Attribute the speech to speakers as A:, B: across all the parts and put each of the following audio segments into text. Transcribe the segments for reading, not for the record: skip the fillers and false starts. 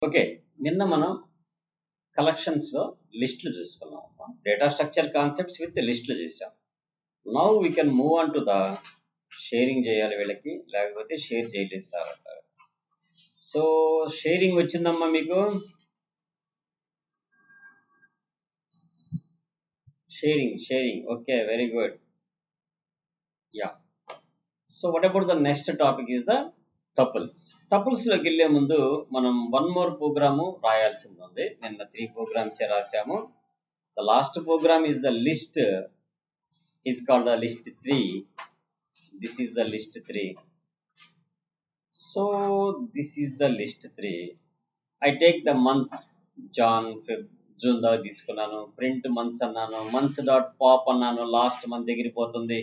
A: Okay, నిన్న మనం కలెక్షన్స్లో లిస్టులు చూసుకున్నాం. డేటా స్ట్రక్చర్ కాన్సెప్ట్స్ విత్ లిస్టులు చూసాం. Now we can move on to the sharing చేయాలి వీళ్ళకి, లేకపోతే షేర్ చేయలేదు సార్ అంటారు. సో షేరింగ్ వచ్చిందమ్మా మీకు? Sharing okay, very good. Yeah, so what about the next topic is the tuples లోకి వెళ్ళే ముందు మనం వన్ మోర్ ప్రోగ్రాము రాయాల్సింది ఉంది. నిన్న 3 ప్రోగ్రామ్స్ రాసాము. The last program is the list is called the list 3. This is the list 3. So this is the list 3. I take the months Jan, Feb, June దా తీసుకున్నాను. Print months అన్నాను, months dot pop అన్నాను. Last month ఎగిరిపోతుంది.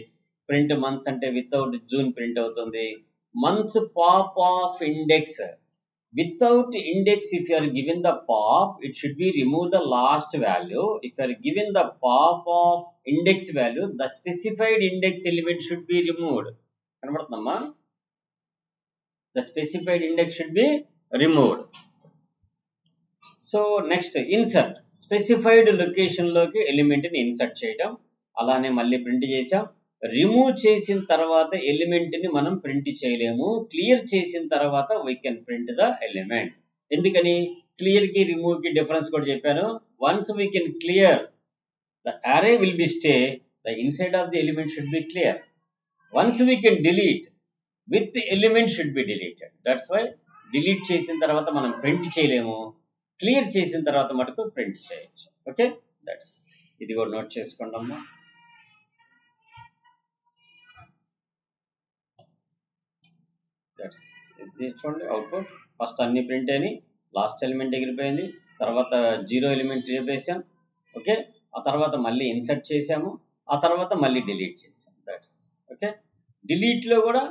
A: Print months అంటే without June print అవుతుంది. Months pop of index. Without index, if you are given the pop, it should be remove the last value. If you are given the pop of index value, the specified index element should be removed. Kanabadutundamma? The specified index should be removed. So next, insert. Specified location loki element ni insert cheyadam. Alane malli print chesam. Remove చేసిన తర్వాత element ని మనం print చేయలేము. Clear చేసిన తర్వాత we can print the element. ఎందుకని? Clear కి remove కి డిఫరెన్స్ కూడా చెప్పాను. Once we can clear, the array will be stay, the inside of the element should be clear. Once we can delete, with the element should be deleted. That's why delete చేసిన తర్వాత మనం print చేయలేము. Clear చేసిన తర్వాత మటుకు print చేయొచ్చు. Okay, that's ఇది కూడా నోట్ చేసుకోండి అమ్మా. ఇది చూడండి అవుట్పుట్. ఫస్ట్ అన్ని ప్రింట్ అయినాయి, లాస్ట్ ఎలిమెంట్ ఎగిరిపోయింది, తర్వాత 0 ఎలిమెంట్ చేసాం. ఓకే, ఆ తర్వాత మళ్ళీ ఇన్సర్ట్ చేసాము, ఆ తర్వాత మళ్ళీ డిలీట్ చేసాం. That's okay. డిలీట్లో కూడా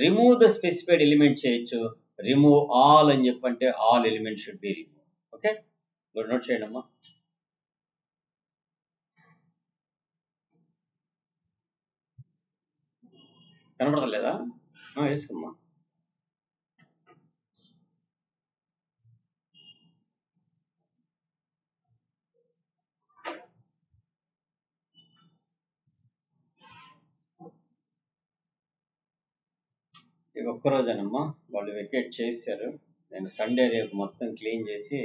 A: రిమూవ్ ద స్పెసిఫైడ్ ఎలిమెంట్ చేయొచ్చు. రిమూవ్ ఆల్ అని చెప్పంటే all element should be remove. Okay, note చేయండి అమ్మా. కనపడలేదా? వేసుకోమ్మా. ఇక ఒక్కరోజేనమ్మా, వాళ్ళు వెకేట్ చేశారు. నేను సండే రేపు మొత్తం క్లీన్ చేసి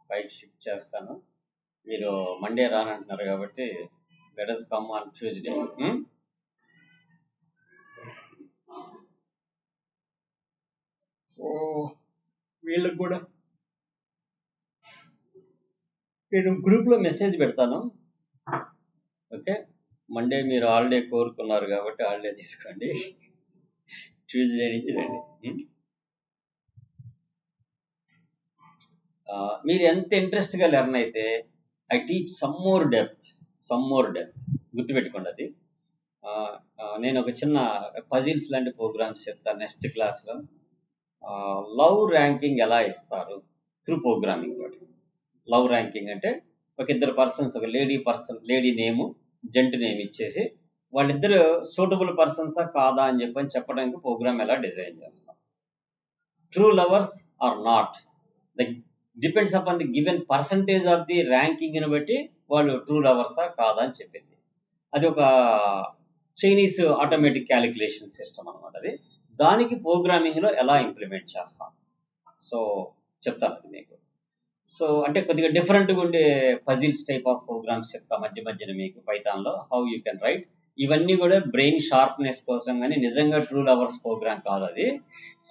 A: పైకి షిఫ్ట్ చేస్తాను. మీరు మండే రానంటున్నారు కాబట్టి let us come on Tuesday. So వీళ్ళకి కూడా నేను గ్రూప్లో మెసేజ్ పెడతాను. ఓకే, మండే మీరు హాలిడే కోరుకున్నారు కాబట్టి హాలిడే తీసుకోండి. ట్యూస్డే నుంచి రండి. మీరు ఎంత ఇంట్రెస్ట్గా లెర్న్ అయితే I teach some more depth. గుర్తుపెట్టుకోండి అది. నేను ఒక చిన్న పజిల్స్ లాంటి ప్రోగ్రామ్స్ చెప్తాను నెక్స్ట్ క్లాస్లో. లవ్ ర్యాంకింగ్ ఎలా ఇస్తారు త్రూ ప్రోగ్రామింగ్ తోటి. లవ్ ర్యాంకింగ్ అంటే ఒక ఇద్దరు పర్సన్స్, ఒక లేడీ నేము, జెంట్ నేమ్ ఇచ్చేసి వాళ్ళిద్దరు సూటబుల్ పర్సన్సా కాదా అని చెప్పడానికి ప్రోగ్రామ్ ఎలా డిజైన్ చేస్తాం. True lovers are not, depends upon the given percentage of the ranking ని బట్టి వాళ్ళు ట్రూ లవర్సా కాదా అని చెప్పింది. అది ఒక చైనీస్ ఆటోమేటిక్ క్యాలిక్యులేషన్ సిస్టమ్ అనమాట. అది దానికి ప్రోగ్రామింగ్ లో ఎలా ఇంప్లిమెంట్ చేస్తాం సో చెప్తాను అది మీకు. సో అంటే కొద్దిగా డిఫరెంట్గా ఉండే పజిల్స్ టైప్ ఆఫ్ ప్రోగ్రామ్స్ చెప్తా మధ్యన మీకు పైథాన్లో హౌ యూ కెన్ రైట్. ఇవన్నీ కూడా బ్రెయిన్ షార్ప్నెస్ కోసం, కానీ నిజంగా ట్రూ లవర్స్ ప్రోగ్రామ్ కాదు అది.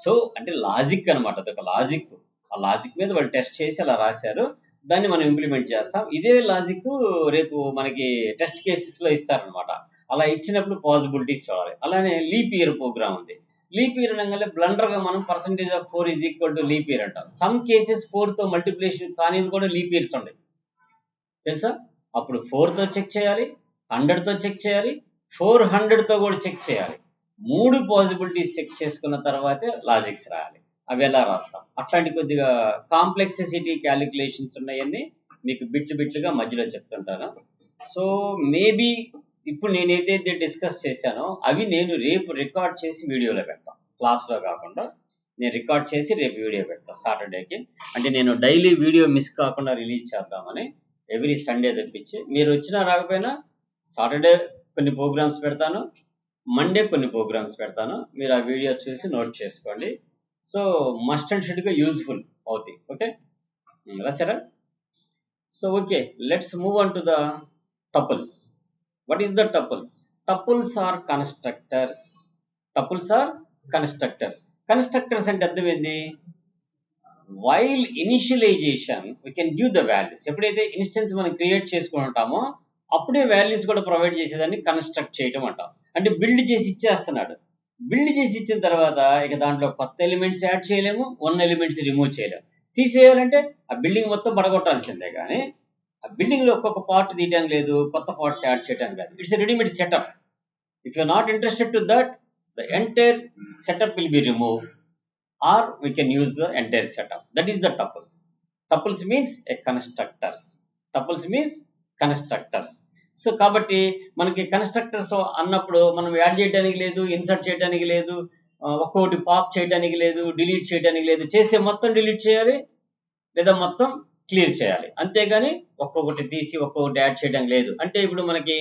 A: సో అంటే లాజిక్ అనమాట, అదొక లాజిక్. ఆ లాజిక్ మీద వాళ్ళు టెస్ట్ చేసి అలా రాశారు, దాన్ని మనం ఇంప్లిమెంట్ చేస్తాం. ఇదే లాజిక్ రేపు మనకి టెస్ట్ కేసెస్లో ఇస్తారనమాట. అలా ఇచ్చినప్పుడు పాసిబిలిటీస్ చూడాలి. అలానే లీప్ ఇయర్ ప్రోగ్రామ్ ఉంది. లీప్ ఇయర్ అనగానే బ్లండర్గా మనం percentage of 4 is equal to leap year అంటాం. సమ్ కేసెస్ 4తో మల్టిప్లికేషన్ కానీ కూడా లీప్ ఇయర్స్ ఉన్నాయి తెలుసా. అప్పుడు 4తో చెక్ చేయాలి, 100తో చెక్ చేయాలి, 400తో కూడా చెక్ చేయాలి. 3 పాసిబిలిటీస్ చెక్ చేసుకున్న తర్వాతే లాజిక్స్ రాయాలి. అవి ఎలా రాస్తాం అట్లాంటి కొద్దిగా కాంప్లెక్సిటీ క్యాలిక్యులేషన్స్ ఉన్నాయన్నీ మీకు బిట్లుగా మధ్యలో చెప్తుంటాను. సో మేబీ ఇప్పుడు నేనైతే డిస్కస్ చేశానో అవి నేను రేపు రికార్డ్ చేసి వీడియోలో పెడతాను, క్లాస్లో కాకుండా. నేను రికార్డ్ చేసి రేపు వీడియో పెడతాను సాటర్డేకి. అంటే నేను డైలీ వీడియో మిస్ కాకుండా రిలీజ్ చేద్దామని ఎవ్రీ సండే తెప్పించి, మీరు వచ్చినా రాకపోయినా సాటర్డే కొన్ని ప్రోగ్రామ్స్ పెడతాను, మండే కొన్ని ప్రోగ్రామ్స్ పెడతాను. మీరు ఆ వీడియో చూసి నోట్ చేసుకోండి. సో మస్ట్ అండ్ షుడ్గా యూజ్ఫుల్ అవుతాయి. ఓకే, రాసారా? So okay, let's move on to the tuples. What is the tuples? Tuples are constructors. Tuples are constructors. Constructors అంటే అర్థం ఏంది? While initialization we can give the values. ఎప్పుడైతే instance మనం create చేసుకుని ఉంటామో అప్పుడే వాల్యూస్ కూడా ప్రొవైడ్ చేసేదాన్ని కన్స్ట్రక్ట్ చేయటం అంటాం. అంటే బిల్డ్ చేసి ఇచ్చేస్తున్నాడు. బిల్డ్ చేసి ఇచ్చిన తర్వాత ఇక దాంట్లో కొత్త ఎలిమెంట్స్ యాడ్ చేయలేము, ఎలిమెంట్స్ రిమూవ్ చేయలేము. తీసేయాలంటే ఆ బిల్డింగ్ మొత్తం పడగొట్టాల్సిందే, కానీ ఆ బిల్డింగ్ లో ఒక్కొక్క పార్ట్ తీయడం లేదు, కొత్త పార్ట్స్ యాడ్ చేయడం లేదు. It's readymade setup. If you are not interested to that, the entire setup will be remove, or we can use the entire setup. That is the tuples. Tuples means a constructors. Tuples means constructors. So కాబట్టి మనకి constructors అన్నప్పుడు మనం add చేయడానికి లేదు, insert చేయడానికి లేదు, ఒక్కొక్కటి pop చేయడానికి లేదు, డిలీట్ చేయడానికి లేదు. చేస్తే మొత్తం డిలీట్ చేయాలి లేదా మొత్తం క్లియర్ చేయాలి, అంతేగాని ఒక్కొక్కటి తీసి ఒక్కొక్కటి యాడ్ చేయడం లేదు. అంటే ఇప్పుడు మనకి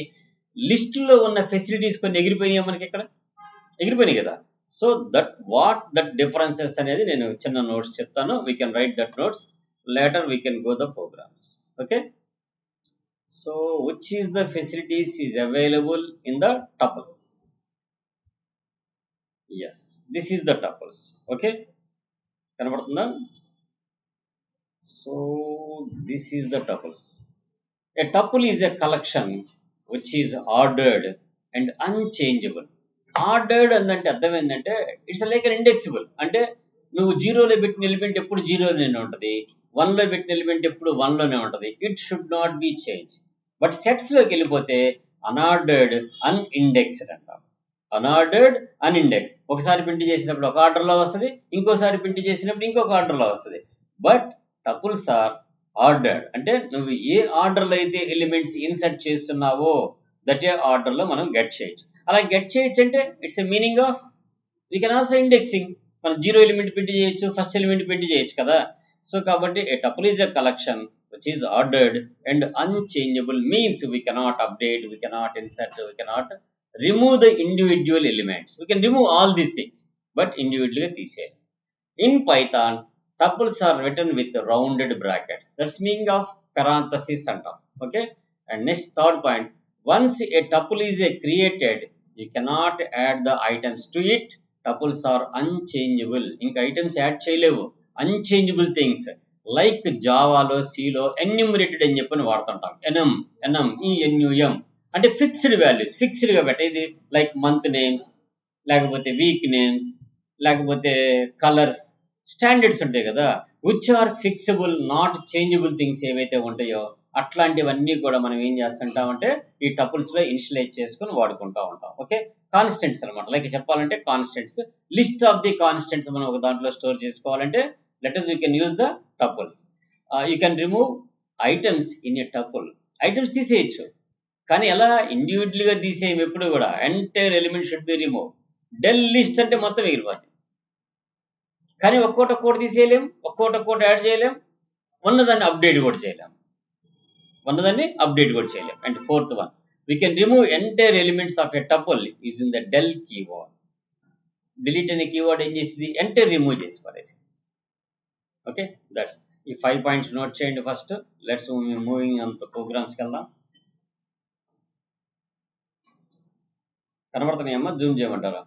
A: లిస్టులో ఉన్న ఫెసిలిటీస్ కొన్ని ఎగిరిపోయినాయి, మనకి ఇక్కడ ఎగిరిపోయినాయి కదా. సో దట్ డిఫరెన్సెస్ అనేది నేను చిన్న నోట్స్ చెప్తాను. We can write that notes later, we can go the programs. Okay, so which is the facilities is available in the tuples? Yes, this is the tuples. Okay, కనబడుతుందా? So this is the tuples. A tuple is a collection which is ordered and unchangeable. Ordered అంటే అర్థం ఏంటంటే it's like an ఇండెక్సిబుల్. అంటే నువ్వు జీరోలో పెట్టిన element ఎప్పుడు జీరోలోనే ఉంటుంది, 1లో పెట్టిన ఎలిమెంట్ ఎప్పుడు 1లోనే ఉంటుంది. It should not be change. But సెట్స్లోకి వెళ్ళిపోతే అన్ఆర్డర్డ్, అన్ఇండెక్స్డ్ అంటాం. Unordered, unindexed. ఒకసారి ప్రింట్ చేసినప్పుడు ఒక ఆర్డర్లో వస్తుంది, ఇంకోసారి ప్రింట్ చేసినప్పుడు ఇంకొక ఆర్డర్లో వస్తుంది. But tuples are ordered. అంటే నువ్వు ఏ ఆర్డర్లో అయితే ఎలిమెంట్స్ ఇన్సర్ట్ చేస్తున్నావో దట్ ఏ ఆర్డర్లో మనం గెట్ చేయొచ్చు. అలా గెట్ చేయొచ్చు అంటే it's a meaning of we can also indexing. మనం జీరో ఎలిమెంట్ ప్రింట్ చేయొచ్చు, ఫస్ట్ ఎలిమెంట్ ప్రింట్ చేయొచ్చు కదా. సో కాబట్టి a tuple is a collection which is ordered and unchangeable. Means we cannot update, we cannot insert, we cannot remove the individual elements. We can remove all these things but ఇండివిజువల్గా తీసేయాలి. In Python tuples are written with rounded brackets. That's meaning of parenthesis antam. Okay, and next third point, once a tuple is created, you cannot add the items to it. Tuples are unchangeable. Inka items add cheyalevu. Unchangeable things like Java lo, C lo enumerated అని చెప్పని వాడుతుంటాం. enum enum అంటే fixed values, fixed గా పెట్టేది. Like month names, లేకపోతే week names, లేకపోతే colours, standards ఉంటాయి కదా, which are fixable, not changeable things ఏవైతే ఉంటాయో అట్లాంటివన్నీ కూడా మనం ఏం చేస్తుంటామంటే ఈ టపుల్స్ లో ఇనిషియలైజ్ చేసుకుని వాడుకుంటా ఉంటాం. ఓకే, కాన్స్టెంట్స్ అనమాట. లైక్ చెప్పాలంటే constants, list of the constants మనం ఒక దాంట్లో స్టోర్ చేసుకోవాలంటే let us we can use the tuples. You can remove items in a tuple. Items తీసేయచ్చు, కానీ ఎలా ఇండివిజువల్ గా తీసేయం ఎప్పుడు కూడా. Entire element should be remove. Del list అంటే మొత్తం ఎగిరిపోతుంది, కానీ ఒక్కోటి తీసేయలేం, ఒక్కోటి యాడ్ చేయలేం, ఉన్నదాన్ని అప్డేట్ కూడా చేయలేం. And fourth one, we can remove entire elements of a tuple using the del keyword. Delete అనే కీవర్డ్ ఏం చేసింది, ఎంటైర్ రిమూవ్ చేసి పడేసి. ఓకే, దట్స్ ఈ 5 పాయింట్స్ నోట్ చేయండి first. Let's moving on the ప్రోగ్రామ్స్కి వెళ్దాం. కనబడుతున్నాయమ్మా? జూమ్ చేయమంటారా?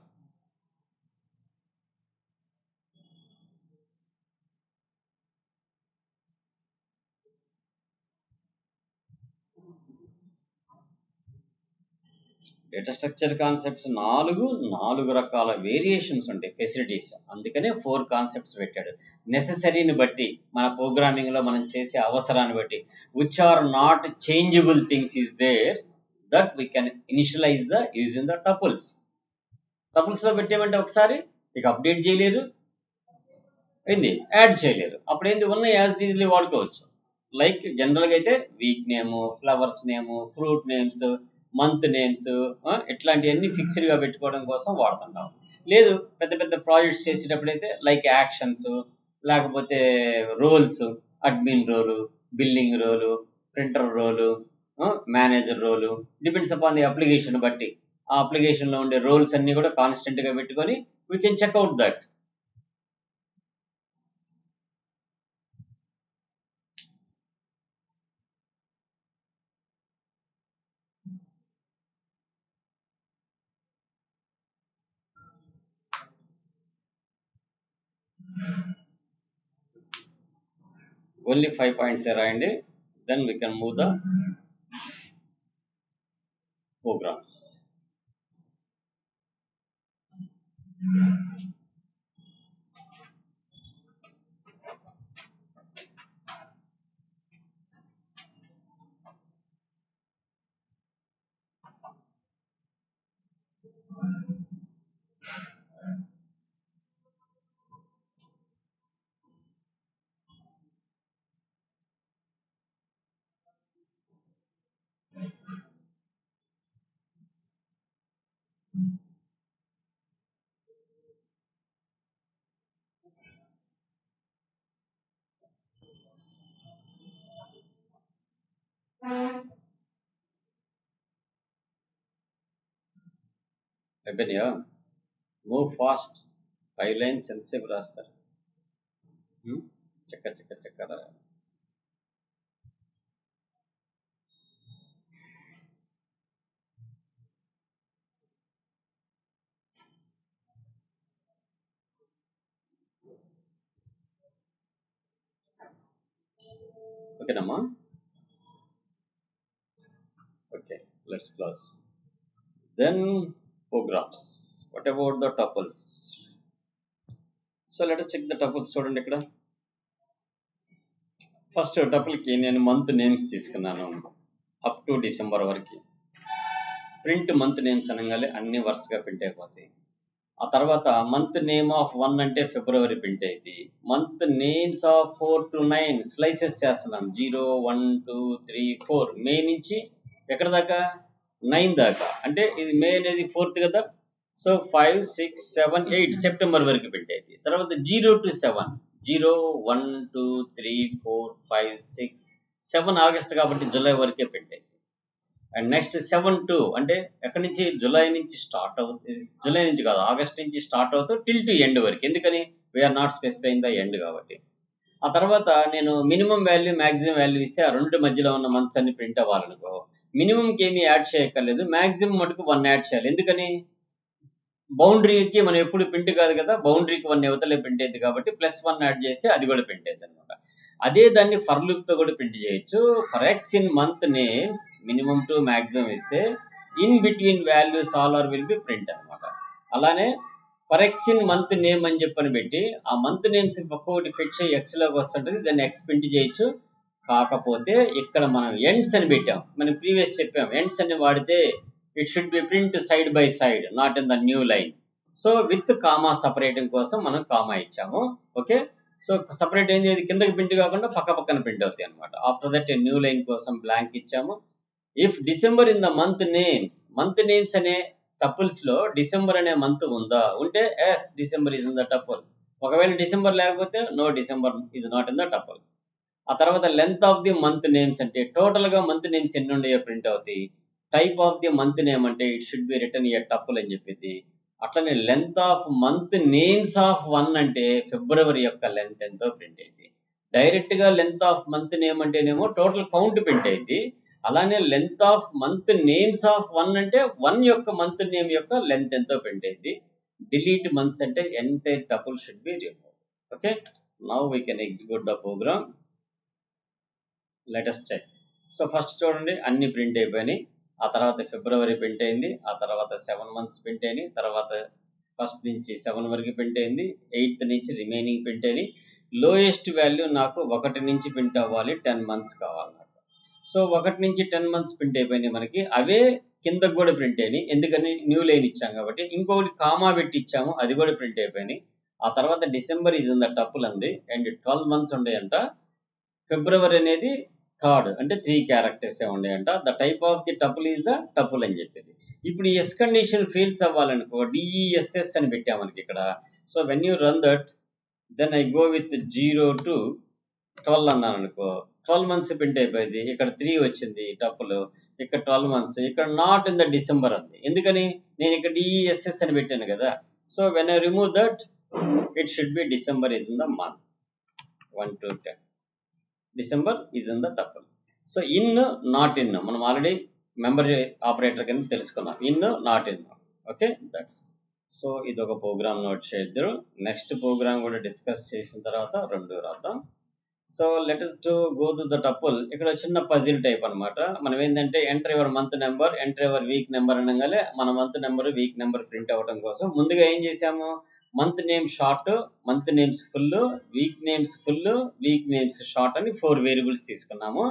A: డేటా స్ట్రక్చర్ కాన్సెప్ట్స్ నాలుగు రకాల వేరియేషన్స్ ఉంటాయి, ఫెసిలిటీస్. అందుకనే 4 కాన్సెప్ట్స్ పెట్టాడు. నెసెసరీని బట్టి, మన ప్రోగ్రామింగ్ లో మనం చేసే అవసరాన్ని బట్టి, which are not changeable things is there that we can initialize the using the tuples. Tuples లో పెట్టేమంటే ఒకసారి ఇక అప్డేట్ చేయలేరు, ఏంది యాడ్ చేయలేరు. అప్పుడు ఏంది ఉన్న యాజ్ ఇట్ ఈజ్లీ వాడుకోవచ్చు. లైక్ జనరల్గా అయితే week name, flowers name, fruit names, month names, ఇట్లాంటివన్నీ ఫిక్స్డ్ గా పెట్టుకోవడం కోసం వాడుతుంటాం. లేదు పెద్ద పెద్ద ప్రాజెక్ట్స్ చేసేటప్పుడైతే లైక్ యాక్షన్స్, లేకపోతే roles, admin role, billing role, printer role, manager role, depends upon the application బట్టి ఆ అప్లికేషన్లో ఉండే రోల్స్ అన్ని కూడా కాన్స్టెంట్గా పెట్టుకొని we can check out that. Only 5 points రాయండి, then we can move the programs. అయిపోయినాయా? Move fast. 5 లైన్స్ ఎంతసేపు రాస్తారు? చక్క చక్క చక్క రా. ఓకేనమ్మా? Okay, let's close. Then programs. What about the tuples? So let us check the tuples. చూడండి ఇక్కడ ఫస్ట్ టపుల్కి నేను మంత్ నేమ్స్ తీసుకున్నాను అప్ టు డిసెంబర్ వరకు. ప్రింట్ మంత్ నేమ్స్ అనగానే అన్ని వరుసగా ప్రింట్ అయిపోతాయి. ఆ తర్వాత మంత్ నేమ్ ఆఫ్ 1 అంటే ఫిబ్రవరి ప్రింట్ అయింది. Month names of 4 to 9 slices చేస్తున్నాం. 0, 1, 2, 3, 4 మే నుంచి ఎక్కడ దాకా 9 దాకా. అంటే ఇది మే అనేది 4th కదా. సో 5, 6, 7, 8 సెప్టెంబర్ వరకు ప్రింట్ అయింది. తర్వాత 0 to 7 0, 1, 2, 3, 4, 5, 6, 7 ఆగస్ట్ కాబట్టి జూలై వరకే ప్రింట్ అయింది. అండ్ నెక్స్ట్ 7-2 అంటే ఎక్కడి నుంచి జూలై నుంచి స్టార్ట్ అవుతుంది, జూలై నుంచి కాదు ఆగస్ట్ నుంచి స్టార్ట్ అవుతుంది టిల్ టు ఎండ్ వరకు. ఎందుకని we are not specifying the end కాబట్టి. ఆ తర్వాత నేను మినిమం వాల్యూ మ్యాక్సిమం వాల్యూ ఇస్తే ఆ రెండు మధ్యలో ఉన్న మంత్స్ అన్ని ప్రింట్ అవ్వాలనుకో మినిమంకి ఏమీ యాడ్ చేయక్కర్లేదు, మ్యాక్సిమం మటుకు 1 యాడ్ చేయాలి. ఎందుకని బౌండరీకి మనం ఎప్పుడు ప్రింట్ కాదు కదా, బౌండరీకి 1 యువతలే ప్రింట్ అయింది కాబట్టి +1 యాడ్ చేస్తే అది కూడా ప్రింట్ అయింది అనమాట. అదే దాన్ని ఫర్ లూప్ తో కూడా ప్రింట్ చేయొచ్చు. For x in month names minimum to maximum ఇస్తే in between values all are will be print అనమాట. అలానే for x in month name అని చెప్పని పెట్టి ఆ మంత్ నేమ్స్ ఒక్కొక్కటి ఫిక్స్ అయ్యి ఎక్స్ లోకి వస్తుంటుంది, దాన్ని ఎక్స్ ప్రింట్ చేయొచ్చు. కాకపోతే ఇక్కడ మనం ఎండ్స్ అని పెట్టాం, మనం ప్రీవియస్ చెప్పాం ఎండ్స్ అని వాడితే it should B print side by side, not in the new line. So with comma separating కోసం మనం కామా ఇచ్చాము. ఓకే, సో సపరేట్ ఏం చేయాలి, కిందకి ప్రింట్ కాకుండా పక్క పక్కన ప్రింట్ అవుతాయి అనమాట. ఆఫ్టర్ దట్ న్యూ లైన్ కోసం బ్లాంక్ ఇచ్చాము. If December in the month names అనే టపుల్స్ లో డిసెంబర్ అనే మంత్ ఉందా, ఉంటే yes December is in the tuple. ఒకవేళ డిసెంబర్ లేకపోతే no December is not in the tuple. ఆ తర్వాత length of the month names అంటే టోటల్ గా మంత్ నేమ్స్ ఎన్ని ఉన్నాయో ప్రింట్ అవుతాయి. Type of the month name అంటే it should be return a tuple అని చెప్పింది. అట్లనే length of month names of 1 అంటే ఫిబ్రవరి యొక్క లెంత్ ఎంతో ప్రింట్ అయింది. డైరెక్ట్ గా లెంత్ ఆఫ్ మంత్ నేమ్ అంటేనేమో టోటల్ కౌంట్ ప్రింట్ అయింది. అలానే length of month names of 1 అంటే 1 యొక్క మంత్ నేమ్ యొక్క లెంత్ ఎంతో ప్రింట్ అయింది. డిలీట్ మంత్స్ అంటే entire tuple should be remove. Okay, now we can execute the program. Let us check. So first చూడండి అన్ని ప్రింట్ అయిపోయినాయి. ఆ తర్వాత ఫిబ్రవరి ప్రింట్ అయింది, ఆ తర్వాత 7 months ప్రింట్ అయినాయి, తర్వాత 1st నుంచి 7 వరకు ప్రింట్ అయింది, 8th నుంచి రిమైనింగ్ ప్రింట్ అయినాయి. లోయెస్ట్ వాల్యూ నాకు 1 నుంచి ప్రింట్ అవ్వాలి, 10 months కావాలి నాకు. సో 1 నుంచి 10 months ప్రింట్ అయిపోయినాయి మనకి. అవే కిందకు కూడా ప్రింట్ అయినాయి, ఎందుకని న్యూ లైన్ ఇచ్చాం కాబట్టి. ఇంకొకటి కామా పెట్టి ఇచ్చాము, అది కూడా ప్రింట్ అయిపోయినాయి. ఆ తర్వాత December is in the tuple అంది అండ్ 12 months ఉండేయంట. ఫిబ్రవరి అనేది థర్డ్ అంటే 3 క్యారెక్టర్స్ ఉన్నాయంట. The type of the tuple is the tuple అని చెప్పేది. ఇప్పుడు ఈ ఎస్ కండిషన్ ఫెయిల్స్ అవ్వాలనుకో డిఈఎస్ఎస్ అని పెట్టామనకి ఇక్కడ. So when you run that then I go with 0 to 12 అన్నాను అనుకో, 12 months ప్రింట్ అయిపోయింది. ఇక్కడ 3 వచ్చింది టపుల్, ఇక్కడ 12 months, ఇక్కడ నాట్ ఇన్ ద డిసెంబర్ అంది. ఎందుకని నేను ఇక్కడ డిఈఎస్ఎస్ అని పెట్టాను కదా. So when I remove that it should B December is in the month 1 to 10. December is in the tuple. So in not in మనం ఆల్రెడీ మెమరీ ఆపరేటర్ కింద తెలుసుకున్నాం. In not in. Okay, that's. So ఇది ఒక programme note చేద్దరు. Next programme కూడా discuss చేసిన తర్వాత 2 రాద్దాం. So let us to go to the tuple. ఇక్కడ చిన్న పజిల్ టైప్ అనమాట. మనం ఏంటంటే enter your month number, enter your week number అనగానే మన month number week number print అవ్వడం కోసం ముందుగా ఏం చేసాము, month name short, month names full, week names full, week names short అని 4 వేరియబుల్స్ తీసుకున్నాము.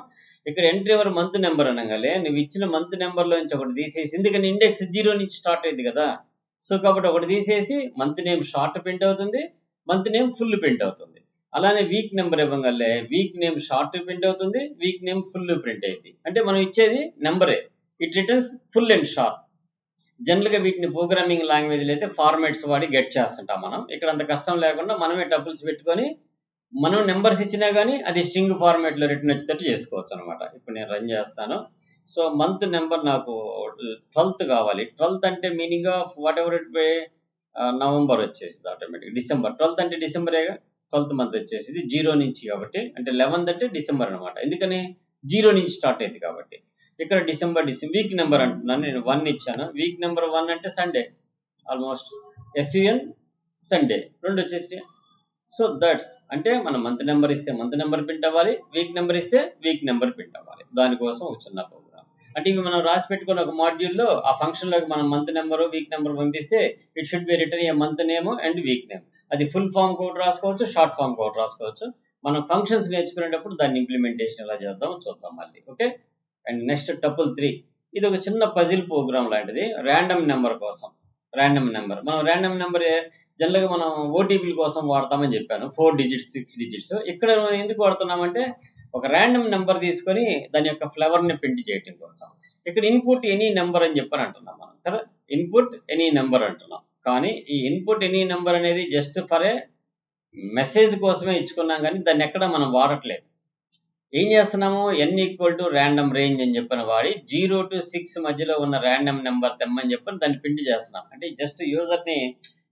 A: ఇక్కడ ఎంటర్ యువర్ మంత్ నెంబర్ అనగానే నువ్వు ఇచ్చిన మంత్ నెంబర్లో నుంచి ఒకటి తీసేసి, ఎందుకని ఇండెక్స్ 0 నుంచి స్టార్ట్ అయింది కదా. సో కాబట్టి ఒకటి తీసేసి మంత్ నేమ్ షార్ట్ ప్రింట్ అవుతుంది, మంత్ నేమ్ ఫుల్ ప్రింట్ అవుతుంది. అలానే వీక్ నెంబర్ ఇవ్వగలే వీక్ నేమ్ షార్ట్ ప్రింట్ అవుతుంది, వీక్ నేమ్ ఫుల్ ప్రింట్ అయింది. అంటే మనం ఇచ్చేది నెంబరే, it returns full and short. జనరల్గా వీటిని ప్రోగ్రామింగ్ లాంగ్వేజ్లో అయితే ఫార్మాట్స్ వాడి గెట్ చేస్తుంటాం మనం. ఇక్కడ అంత కష్టం లేకుండా మనమే టపుల్స్ పెట్టుకొని మనం నెంబర్స్ ఇచ్చినా కానీ అది స్ట్రింగ్ ఫార్మాట్లో రిటర్న్ వచ్చేటట్టు చేసుకోవచ్చు అనమాట. ఇప్పుడు నేను రన్ చేస్తాను. సో మంత్ నెంబర్ నాకు 12th కావాలి. 12th అంటే meaning of what ever it by November వచ్చేసింది ఆటోమేటిక్. డిసెంబర్ 12th అంటే డిసెంబరేగా, 12th మంత్ వచ్చేసింది 0 నుంచి కాబట్టి. అంటే 11th అంటే డిసెంబర్ అనమాట. ఎందుకని 0 నుంచి స్టార్ట్ అయింది కాబట్టి. ఇక్కడ డిసెంబర్ వీక్ నెంబర్ అంటున్నాను నేను, 1 ఇచ్చాను. వీక్ నెంబర్ 1 అంటే సండే, ఆల్మోస్ట్ ఎస్యుఎన్ సండే 2 వచ్చేసి. సో దట్స్ అంటే మనం మంత్ నెంబర్ ఇస్తే మంత్ నెంబర్ ప్రింట్ అవ్వాలి, వీక్ నెంబర్ ఇస్తే వీక్ నెంబర్ ప్రింట్ అవ్వాలి. దానికోసం ఒక చిన్న ప్రోగ్రామ్. అంటే ఇవి మనం రాసి పెట్టుకున్న ఒక మాడ్యూల్లో ఆ ఫంక్షన్లోకి మనం మంత్ నెంబరు వీక్ నెంబర్ పంపిస్తే it should be return A month name and weak name. అది ఫుల్ ఫామ్ కోడ్ రాసుకోవచ్చు, షార్ట్ ఫామ్ కోడ్ రాసుకోవచ్చు. మనం ఫంక్షన్స్ నేర్చుకునేటప్పుడు దాన్ని ఇంప్లిమెంటేషన్ ఎలా చేద్దాం చూద్దాం మళ్ళీ. Okay, and next tuple 3. ఇది ఒక చిన్న పజిల్ ప్రోగ్రామ్ లాంటిది, ర్యాండమ్ నెంబర్ కోసం. ర్యాండమ్ నెంబర్ మనం ర్యాండమ్ నెంబర్ జనరల్గా మనం ఓటీపీల కోసం వాడతామని చెప్పాను, 4 digits 6 digits. ఇక్కడ ఎందుకు వాడుతున్నామంటే ఒక ర్యాండమ్ నెంబర్ తీసుకొని దాని యొక్క ఫ్లేవర్ని ప్రింట్ చేయడం కోసం. ఇక్కడ ఇన్పుట్ ఎనీ నెంబర్ అని చెప్పని అంటున్నాం మనం కదా, ఇన్పుట్ ఎనీ నెంబర్ అంటున్నాం. కానీ ఈ ఇన్పుట్ ఎనీ నెంబర్ అనేది జస్ట్ ఫర్ ఏ మెసేజ్ కోసమే ఇచ్చుకున్నాం, కానీ దాన్ని ఎక్కడ మనం వాడట్లేదు. ఏం చేస్తున్నాము, n = ర్యాండమ్ రేంజ్ అని చెప్పని వాడి 0 to 6 మధ్యలో ఉన్న ర్యాండమ్ నెంబర్ తెమ్మని చెప్పని దాన్ని ప్రింట్ చేస్తున్నాం. అంటే జస్ట్ యూజర్ని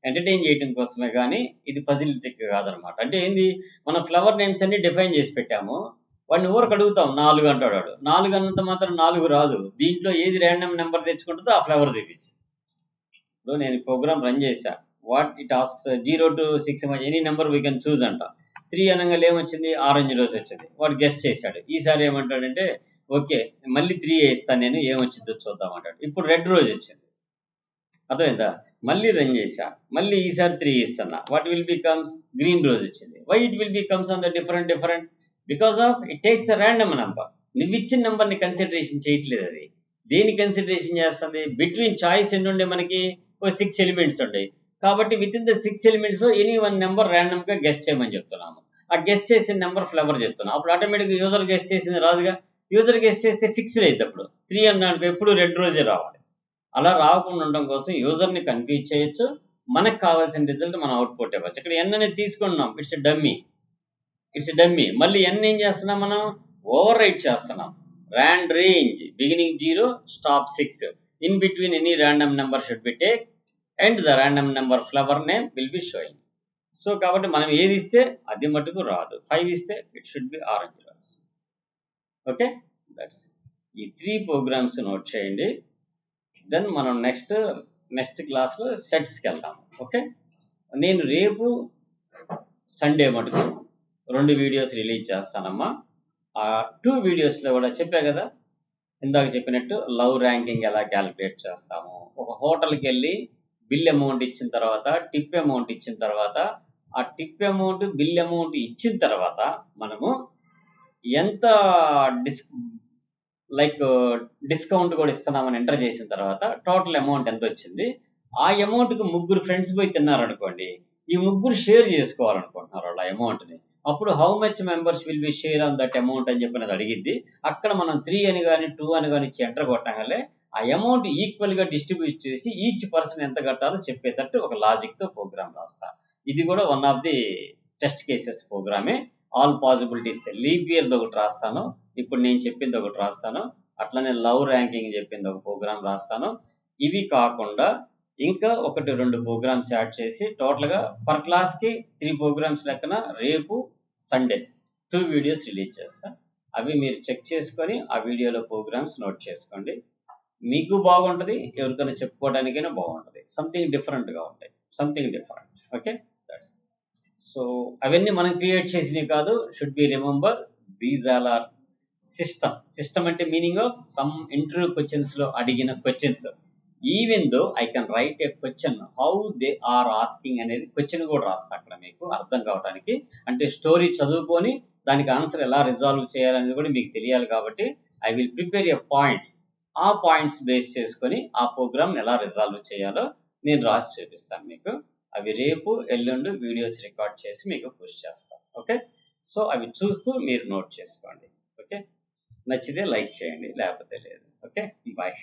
A: ఎంటర్టైన్ చేయడం కోసమే, కానీ ఇది పజిల్ ట్రిక్ కాదనమాట. అంటే ఏంది, మనం ఫ్లవర్ నేమ్స్ అన్ని డిఫైన్ చేసి పెట్టాము. వాడిని ఊరికి అడుగుతాం 4 అంటాడు వాడు. 4 అన్నంత మాత్రం 4 రాదు. దీంట్లో ఏది ర్యాండమ్ నెంబర్ తెచ్చుకుంటుందో ఆ ఫ్లవర్ చూపించి. ఇప్పుడు నేను ప్రోగ్రామ్ రన్ చేశా. వాట్ ఇట్ ఆస్క్స్ 0 to 6 మధ్య any number we can choose అంట. 3 అనగా ఏమొచ్చింది, ఆరెంజ్ రోజ్ వచ్చింది. వాడు గెస్ట్ చేశాడు. ఈసారి ఏమంటాడంటే ఓకే మళ్ళీ 3 ఇస్తాను నేను, ఏమొచ్చిందో చూద్దాం అంటాడు. ఇప్పుడు రెడ్ రోజ్ వచ్చింది, అర్థమైందా. మళ్ళీ రన్ చేశా, మళ్ళీ ఈసారి 3 ఇస్తున్నా. What will becomes green rose వచ్చింది. Why it will becomes on the different because of it takes the random number. నువ్వు ఇచ్చిన నెంబర్ని కన్సిడరేషన్ చేయట్లేదు. అది దేని కన్సిడరేషన్ చేస్తుంది, బిట్వీన్ చాయిస్ ఎన్ని ఉండే మనకి, 6 ఎలిమెంట్స్ ఉండేవి. కాబట్టి with in the 6 elements any 1 number random గా గెస్ట్ చేయమని చెప్తున్నాము. ఆ గెస్ట్ చేసిన నెంబర్ ఫ్లవర్ చెప్తున్నాం. అప్పుడు ఆటోమేటిక్ యూజర్ గెస్ట్ చేసింది రాదుగా. యూజర్ గెస్ట్ చేస్తే ఫిక్స్డ్ అయితే అప్పుడు 3 అన్నాడు ఎప్పుడు రెడ్ రోజే రావాలి. అలా రాకుండా ఉండడం కోసం యూజర్ని కన్ఫ్యూజ్ చేయొచ్చు, మనకు కావాల్సిన రిజల్ట్ మనం అవుట్పుట్ ఇవ్వచ్చు. ఇక్కడ n అనేది తీసుకున్నాం, ఇట్స్ డమ్మీ. మళ్ళీ n ఏం చేస్తున్నాం, మనం ఓవర్ రైట్ చేస్తున్నాం. Rand range beginning 0 stop 6 in between any random number should be take and the random number flower name will be sowing. So కాబట్టి మనం ఏది ఇస్తే అది మటుకు రాదు. 5 ఇస్తే it should B orange rose. Okay, that's ఈ 3 ప్రోగ్రామ్స్ నోట్ చేయండి. దెన్ మనం నెక్స్ట్ క్లాస్లో సెట్స్కి వెళ్దాం. ఓకే, నేను రేపు సండే మటుకు 2 వీడియోస్ రిలీజ్ చేస్తానమ్మా. ఆ 2 వీడియోస్లో కూడా చెప్పా కదా, ఇందాక చెప్పినట్టు లవ్ ర్యాంకింగ్ ఎలా క్యాలిక్యులేట్ చేస్తాము. ఒక హోటల్కి వెళ్ళి బిల్ అమౌంట్ ఇచ్చిన తర్వాత, టిప్ అమౌంట్ ఇచ్చిన తర్వాత, ఆ టిప్ అమౌంట్ బిల్ అమౌంట్ ఇచ్చిన తర్వాత మనము ఎంత డిస్కౌంట్ కూడా ఇస్తున్నామని ఎంటర్ చేసిన తర్వాత టోటల్ అమౌంట్ ఎంత వచ్చింది. ఆ అమౌంట్కి 3 ఫ్రెండ్స్ పోయి తిన్నారనుకోండి, ఈ 3 షేర్ చేసుకోవాలనుకుంటున్నారు వాళ్ళ అమౌంట్ని. అప్పుడు how much members will be share on that amount అని చెప్పినది అడిగిద్ది. అక్కడ మనం 3 అని కానీ 2 అని కానీ ఇచ్చి ఎంటర్ కొట్టగానే ఆ అమౌంట్ ఈక్వల్గా డిస్ట్రిబ్యూట్ చేసి ఈచ్ పర్సన్ ఎంత కట్టాలో చెప్పేటట్టు ఒక లాజిక్తో ప్రోగ్రామ్ రాస్తా. ఇది కూడా one of the test cases ప్రోగ్రామే. ఆల్ పాసిబిలిటీస్ లీప్ ఇయర్ది ఒకటి రాస్తాను, ఇప్పుడు నేను చెప్పింది ఒకటి రాస్తాను, అట్లనే లవ్ ర్యాంకింగ్ చెప్పింది ఒక ప్రోగ్రామ్ రాస్తాను. ఇవి కాకుండా ఇంకా 1-2 ప్రోగ్రామ్స్ యాడ్ చేసి టోటల్గా పర్ క్లాస్కి 3 ప్రోగ్రామ్స్ లెక్కన రేపు సండే 2 వీడియోస్ రిలీజ్ చేస్తా. అవి మీరు చెక్ చేసుకొని ఆ వీడియోలో ప్రోగ్రామ్స్ నోట్ చేసుకోండి. మీకు బాగుంటుంది, ఎవరికైనా చెప్పుకోవడానికైనా బాగుంటుంది. సంథింగ్ డిఫరెంట్గా ఉంటాయి, something different. Okay, that's so అవన్నీ మనం క్రియేట్ చేసినవి కాదు. Should be remember these all are system అంటే మీనింగ్ ఆఫ్ సమ్ ఇంటర్వ్యూ క్వశ్చన్స్లో అడిగిన questions. Even though I can write a question how they are asking అనేది క్వశ్చన్ కూడా రాస్తా అక్కడ మీకు అర్థం కావడానికి. అంటే స్టోరీ చదువుకొని దానికి ఆన్సర్ ఎలా రిజాల్వ్ చేయాలనేది కూడా మీకు తెలియాలి. కాబట్టి I will prepare a points. ఆ పాయింట్స్ బేస్ చేసుకొని ఆ ప్రోగ్రామ్ ఎలా రిజాల్వ్ చేయాలో నేను రాసి చూపిస్తాను మీకు. అవి రేపు ఎల్లుండి వీడియోస్ రికార్డ్ చేసి మీకు పుష్ చేస్తాను. ఓకే, సో అవి చూస్తూ మీరు నోట్ చేసుకోండి. ఓకే, నచ్చితే లైక్ చేయండి, లేకపోతే లేదు. Okay, bye.